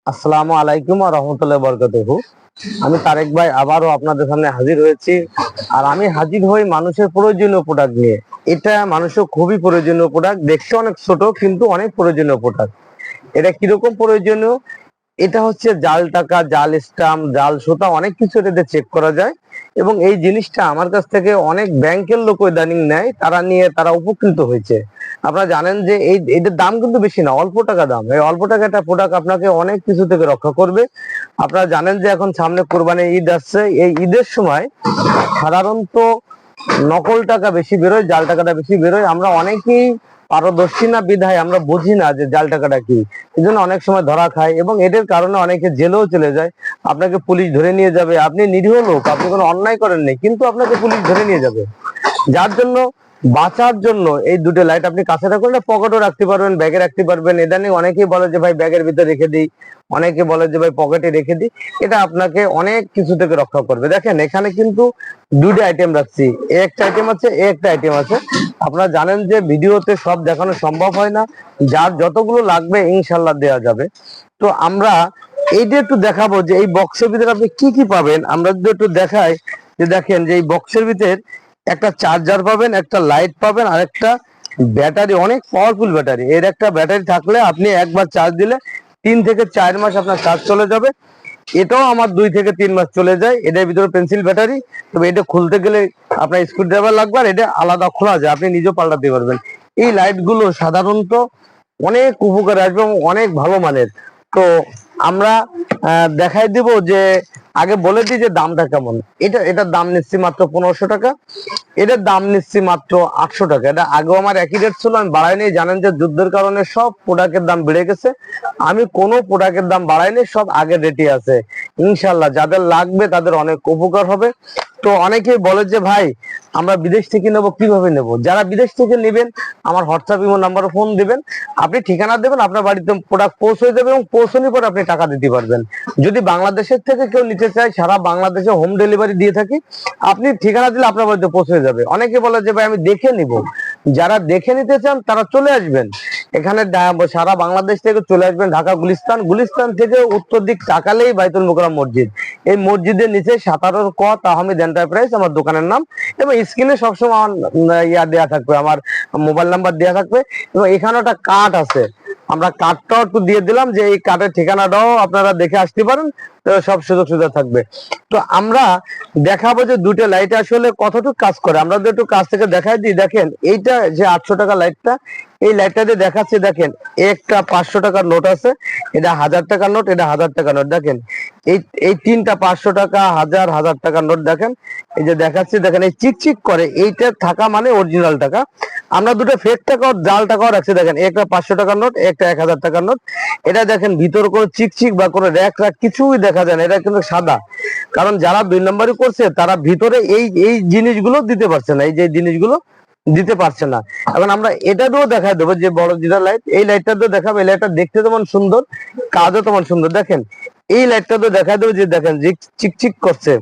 আসসালামু আলাইকুম ওয়া রাহমাতুল্লাহি ওয়া বারাকাতুহু। আমি তারেক ভাই আবারও আপনাদের সামনে হাজির হয়েছি। আর আমি হাজির হই মানুষের প্রয়োজনীয় প্রোডাক্ট নিয়ে। এটা মানুষের খুবই প্রয়োজনীয় প্রোডাক্ট, দেখতে অনেক ছোট কিন্তু অনেক প্রয়োজনীয় প্রোডাক্ট। এটা কিরকম প্রয়োজনীয়? এটা হচ্ছে জাল টাকা, জাল স্টাম্প, জাল সুতা, অনেক কিছু এটাতে চেক করা যায়। এবং এই জিনিসটা আমার কাছ থেকে অনেক ব্যাংকের লোক ইদানিং নেয়, তারা নিয়ে তারা উপকৃত হয়েছে। আপনারা জানেন যে এটার দাম কিন্তু বেশি না, অল্প টাকা দাম। এই অল্প টাকা একটা প্রোডাক্ট আপনাকে অনেক কিছু থেকে রক্ষা করবে। আপনারা জানেন যে এখন সামনে কোরবানির ঈদ আসছে, এই ঈদের সময় সাধারণত নকল টাকা বেশি বেরোয়, জাল টাকাটা বেশি বেরোয়। আমরা অনেকেই পারদর্শী না বিধায় আমরা বুঝি না যে জাল টাকাটা কি, এই জন্য অনেক সময় ধরা খায় এবং এদের কারণে অনেকে জেলেও চলে যায়। আপনাকে পুলিশ ধরে নিয়ে যাবে, আপনি নিরীহ লোক, আপনি কোনো অন্যায় করেননি, কিন্তু আপনাকে পুলিশ ধরে নিয়ে যাবে। যার জন্য বাঁচার জন্য এই দুটো লাইট আপনি কাছে রাখুন, পকেটও রাখতে পারবেন, ব্যাগে রাখতে পারবেন। ইদানিং অনেকেই বলে যে ভাই ব্যাগের ভিতরে রেখে দিই, অনেকে বলে যে ভাই পকেটে রেখে দিই। এটা আপনাকে অনেক কিছু থেকে রক্ষা করবে। দেখেন এখানে কিন্তু দুটো আইটেম রাখছি, একটা আইটেম আছে, একটা আইটেম আছে। আপনারা জানেন যে ভিডিওতে সব দেখানো সম্ভব হয় না, যার যতগুলো লাগবে ইনশাল্লাহ দেওয়া যাবে। তো আমরা এইটা একটু দেখাবো যে এই বক্সের ভিতরে আপনি কি কি পাবেন। আমরা যদি একটু দেখাই যে দেখেন যে এই বক্সের ভিতরে একটা চার্জার পাবেন, একটা লাইট পাবেন, আর একটা ব্যাটারি, অনেক পাওয়ারফুল ব্যাটারি। এর একটা ব্যাটারি থাকলে আপনি একবার চার্জ দিলে 3 থেকে 4 মাস আপনার চার্জ চলে যাবে। এটাও আমার 2 থেকে 3 মাস চলে যায়। এটার ভিতরে পেন্সিল ব্যাটারি, তবে এটা খুলতে গেলে আপনার স্ক্রু ড্রাইভার লাগবে, আর এটা আলাদা খোলা যায়, আপনি নিজেও পাল্টাতে পারবেন। এই লাইট গুলো সাধারণত অনেক উপকারে আসবে এবং অনেক ভালো মানের। তো আমরা দেখাই দিব যে আগে বলে দিই যে দামটা কেমন। এটার দাম নিচ্ছি মাত্র 1500 টাকা, এটার দাম নিচ্ছি মাত্র 800 টাকা। এটা আগেও আমার একই রেট ছিল, আমি বাড়াইনি। জানেন যে যুদ্ধের কারণে সব প্রোডাক্টের দাম বেড়ে গেছে, আমি কোনো প্রোডাক্টের দাম বাড়াইনি, সব আগের রেটই আছে। ইনশাল্লাহ যাদের লাগবে তাদের অনেক উপকার হবে। তো অনেকেই বলে যে ভাই আমরা বিদেশ থেকে নেব, কিভাবে নেব? যারা বিদেশ থেকে নেবেন আমার হোয়াটসঅ্যাপ ইমো নাম্বারে ফোন দিবেন, আপনি ঠিকানা দেবেন, আপনার বাড়িতে প্রোডাক্ট পৌঁছে যাবে এবং পৌঁছানোর পর আপনি টাকা দিতে পারবেন। যদি বাংলাদেশের থেকে কেউ নিতে চায়, সারা বাংলাদেশে হোম ডেলিভারি দিয়ে থাকি, আপনি ঠিকানা দিলে আপনার বাড়িতে পৌঁছে যাবে। অনেকে বলে যে ভাই আমি দেখে নিব, যারা দেখে নিতে চান তারা চলে আসবেন এখানে, সারা বাংলাদেশ থেকে চলে আসবেন ঢাকা গুলিস্তান, গুলিস্তান থেকে উত্তর দিক তাকালেই বাইতুল মোকাররম মসজিদ। এই মসজিদের নিচে 17 ক তাহমিদ এন্টারপ্রাইজ আমার দোকানের নাম, এবং স্ক্রিনে সবসময় আমার ইয়া দেওয়া থাকবে, আমার মোবাইল নাম্বার দেওয়া থাকবে। এবং এখানে একটা কার্ড আছে, আমরা কার্ডটাও একটু দিয়ে দিলাম যে এই কার্ডের ঠিকানাটাও আপনারা দেখে আসতে পারেন, তো সব সুযোগ সুবিধা থাকবে। তো আমরা দেখাবো যে দুটো লাইট আসলে কতটুকু কাজ করে, আমরা যদি একটু কাছ থেকে দেখাই দিই। দেখেন এইটা যে 800 টাকা লাইটটা, এই লাইটটা দিয়ে দেখাচ্ছি। দেখেন একটা 500 টাকার নোট আছে, এটা 1000 টাকার নোট, এটা 1000 টাকার নোট। দেখেন এই এই তিনটা 500 টাকা, 1000 টাকার নোট। দেখেন এই যে দেখাচ্ছি, দেখেন এই চিকচিক করে, এইটা থাকা মানে অরিজিনাল টাকা। আমরা দুটো ফেক টাকা জাল টাকাও রাখছি। দেখেন একটা 500 টাকার নোট, একটা 1000 টাকার নোট। এটা দেখেন ভিতরে কোনো চিকচিক বা কোনো র্যাক র্যাক কিছুই দেখা যায় না, এটা কিন্তু সাদা। কারণ যারা 2 নম্বরই করছে তারা ভিতরে এই এই জিনিসগুলো দিতে পারছে না, এই যে জিনিসগুলো দিতে পারছে না। এখন আমরা এটা দিয়েও দেখা দেবো যে বড় যেটা লাইট, এই লাইটটা দিয়ে দেখাবো। এই লাইটটা দেখতে তেমন সুন্দর, কাজও তেমন সুন্দর। দেখেন এই লাইটটা দিয়ে দেখা দেবো যে দেখেন যে চিকচিক করছে,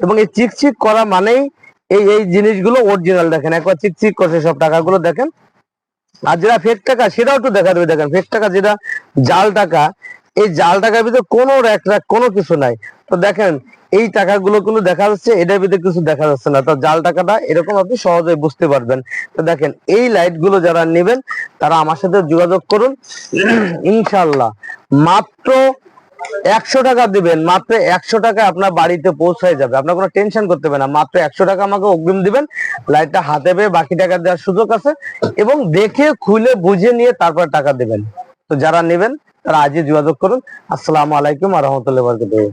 এবং এই চিকচিক করা মানেই এই এই জিনিসগুলো অরিজিনাল। দেখেন একবার চিকচিক করছে সব টাকাগুলো, দেখেন। আর যেটা ফেক টাকা সেটাও একটু দেখা দেবে। দেখেন ফেক টাকা যেটা জাল টাকা, এই জাল টাকার ভিতরে কোনো র্যাক র্যাক কোনো কিছু নাই। তো দেখেন এই টাকাগুলো কিন্তু দেখা যাচ্ছে, এটার ভিতরে কিছু দেখা যাচ্ছে না। তো জাল টাকাটা এরকম আপনি সহজেই বুঝতে পারবেন। তো দেখেন এই লাইট গুলো যারা নেবেন তারা আমার সাথে যোগাযোগ করুন। ইনশাল্লাহ মাত্র 100 টাকা দিবেন, মাত্র 100 টাকা আপনার বাড়িতে পৌঁছায় যাবে। আপনার কোনো টেনশন করতে হবে না, মাত্র 100 টাকা আমাকে অগ্রিম দিবেন, লাইটটা হাতে পেয়ে বাকি টাকা দেওয়ার সুযোগ আছে, এবং দেখে খুলে বুঝে নিয়ে তারপর টাকা দিবেন। তো যারা নেবেন তারা আজই যোগাযোগ করুন। আসসালামু আলাইকুম ওয়া রাহমাতুল্লাহি ওয়া বারাকাতুহু।